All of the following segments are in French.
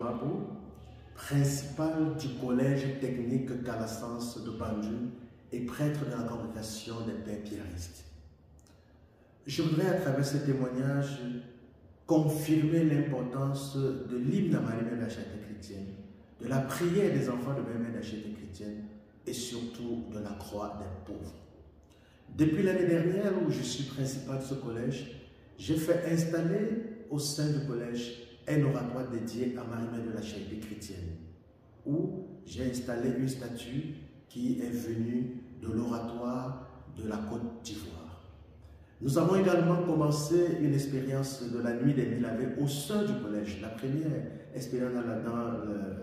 Mabou, principal du collège technique Calassens de Banjul et prêtre de la congrégation des Pères Pierristes. Je voudrais à travers ce témoignage confirmer l'importance de l'hymne à Marie-Mère de la Charité chrétienne, de la prière des enfants de Marie-Mère de la Charité chrétienne et surtout de la croix des pauvres. Depuis l'année dernière où je suis principal de ce collège, j'ai fait installer au sein du collège un oratoire dédié à Marie-Mère de la Charité chrétienne, où j'ai installé une statue qui est venue de l'oratoire de la Côte d'Ivoire. Nous avons également commencé une expérience de la nuit des mille ave au sein du collège, la première expérience dans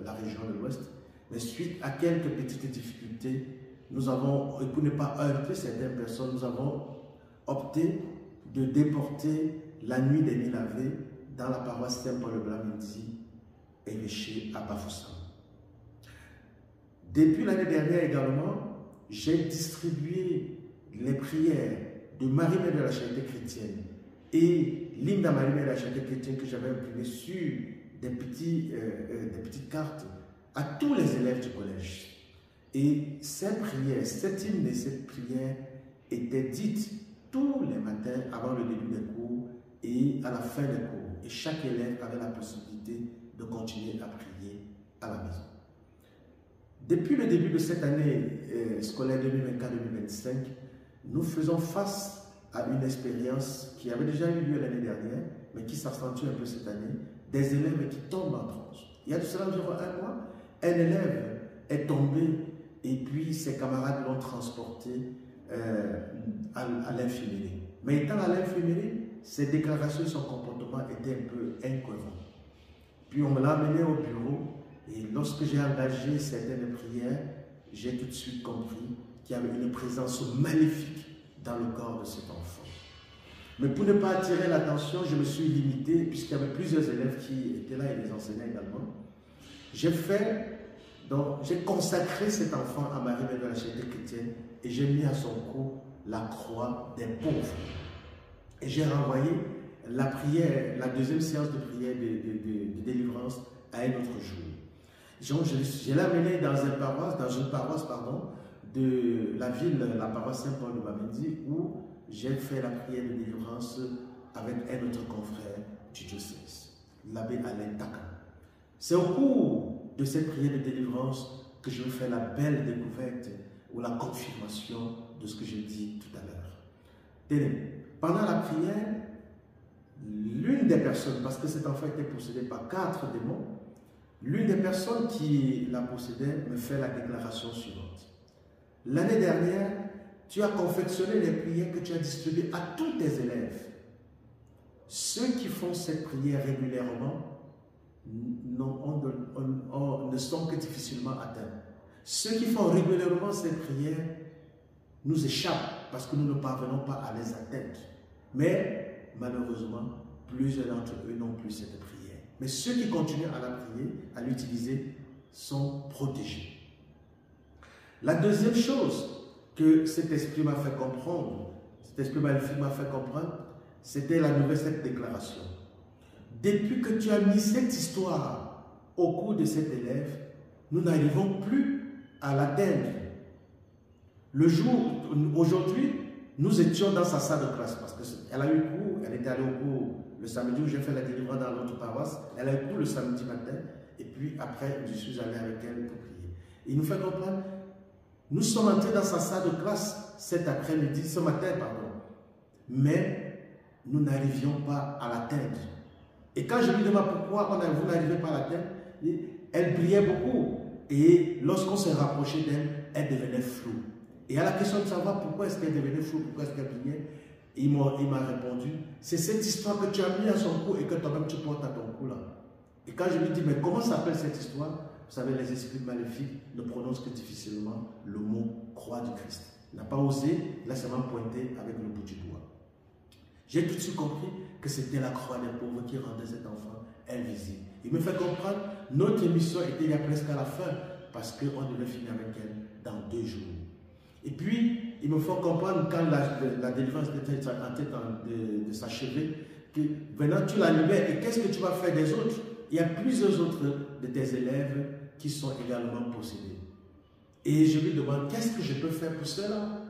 la région de l'Ouest, mais suite à quelques petites difficultés, nous avons, pour ne pas heurter certaines personnes, nous avons opté de déporter la nuit des mille ave dans la paroisse Saint-Paul-le-Blanc-Midi, évêché à Bafoussam. Depuis l'année dernière également, j'ai distribué les prières de Marie-Mère de la Charité chrétienne et l'hymne à Marie-Mère de la Charité chrétienne que j'avais imprimé sur des petites cartes à tous les élèves du collège. Et ces prières, cet hymne et cette prière étaient dites tous les matins avant le début des cours et à la fin des cours. Et chaque élève avait la possibilité de continuer à prier à la maison. Depuis le début de cette année scolaire 2024-2025, nous faisons face à une expérience qui avait déjà eu lieu l'année dernière, mais qui s'accentue un peu cette année, des élèves qui tombent en transe. Il y a de cela environ un mois, un élève est tombé et puis ses camarades l'ont transporté à l'infirmerie. Mais étant à l'infirmerie, ses déclarations et son comportement étaient un peu incohérents. Puis on me l'a amené au bureau et lorsque j'ai engagé certaines prières, j'ai tout de suite compris qu'il y avait une présence maléfique dans le corps de cet enfant. Mais pour ne pas attirer l'attention, je me suis limité, puisqu'il y avait plusieurs élèves qui étaient là et les enseignants également. J'ai consacré cet enfant à Marie-Mère de la Charité chrétienne et j'ai mis à son cou la croix des pauvres. Et j'ai renvoyé la prière, la deuxième séance de prière de délivrance à un autre jour. Je l'ai amené dans une paroisse de la ville, la paroisse Saint-Paul-le-Blanc-Midi, où j'ai fait la prière de délivrance avec un autre confrère du diocèse, l'abbé Alain Taka. C'est au cours de cette prière de délivrance que je vais faire la belle découverte ou la confirmation de ce que je dis tout à l'heure. Tenez, pendant la prière, l'une des personnes, parce que cet enfant était possédé par 4 démons, l'une des personnes qui la possédait me fait la déclaration suivante. L'année dernière, tu as confectionné les prières que tu as distribuées à tous tes élèves. Ceux qui font cette prière régulièrement ne sont que difficilement atteints. Ceux qui font régulièrement cette prière nous échappent parce que nous ne parvenons pas à les atteindre. Mais malheureusement, plusieurs d'entre eux n'ont plus cette prière. Mais ceux qui continuent à la prier, à l'utiliser, sont protégés. La deuxième chose que cet esprit m'a fait comprendre, c'était la nouvelle cette déclaration. Depuis que tu as mis cette histoire au cours de cet élève, nous n'arrivons plus à l'atteindre. Aujourd'hui, nous étions dans sa salle de classe parce qu'elle a eu cours, elle était allée au cours le samedi où j'ai fait la délivrance dans l'autre paroisse, elle a eu cours le samedi matin et puis après je suis allé avec elle pour prier. Il nous fait comprendre, nous sommes entrés dans sa salle de classe cet après-midi, ce matin pardon, mais nous n'arrivions pas à l'atteindre. Et quand je lui demande pourquoi vous n'arrivez pas à l'atteindre, elle brillait beaucoup et lorsqu'on s'est rapproché d'elle, elle devenait floue. Et à la question de savoir pourquoi est-ce qu'elle devenait floue, pourquoi est-ce qu'elle brillait, il m'a répondu, c'est cette histoire que tu as mis à son cou et que toi-même tu portes à ton cou là. Et quand je lui dis, mais comment s'appelle cette histoire? Vous savez, les esprits maléfiques ne prononcent que difficilement le mot croix du Christ. Il n'a pas osé, là seulement pointé avec le bout du doigt. J'ai tout de suite compris que c'était la croix des pauvres qui rendait cet enfant invisible. Il me fait comprendre, notre émission était il y a presque à la fin, parce qu'on devait finir avec elle dans 2 jours. Et puis, il me faut comprendre quand la délivrance était en train de s'achever, que maintenant tu la libères et qu'est-ce que tu vas faire des autres? il y a plusieurs autres de tes élèves qui sont également possédés. Et je lui demande, qu'est-ce que je peux faire pour cela?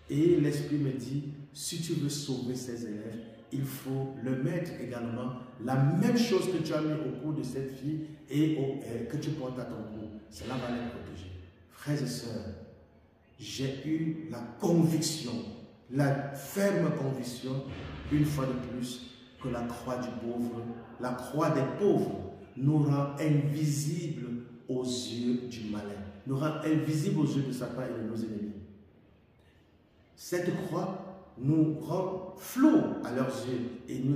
Et l'Esprit me dit, si tu veux sauver ces élèves, il faut le mettre également la même chose que tu as mis au cou de cette fille et que tu portes à ton cou. Cela va les protéger. Frères et sœurs, j'ai eu la conviction, la ferme conviction, une fois de plus, que la croix du pauvre, la croix des pauvres, nous rend invisibles aux yeux du malin, nous rend invisibles aux yeux de Satan et de nos ennemis. Cette croix nous rend flous à leurs yeux et nous les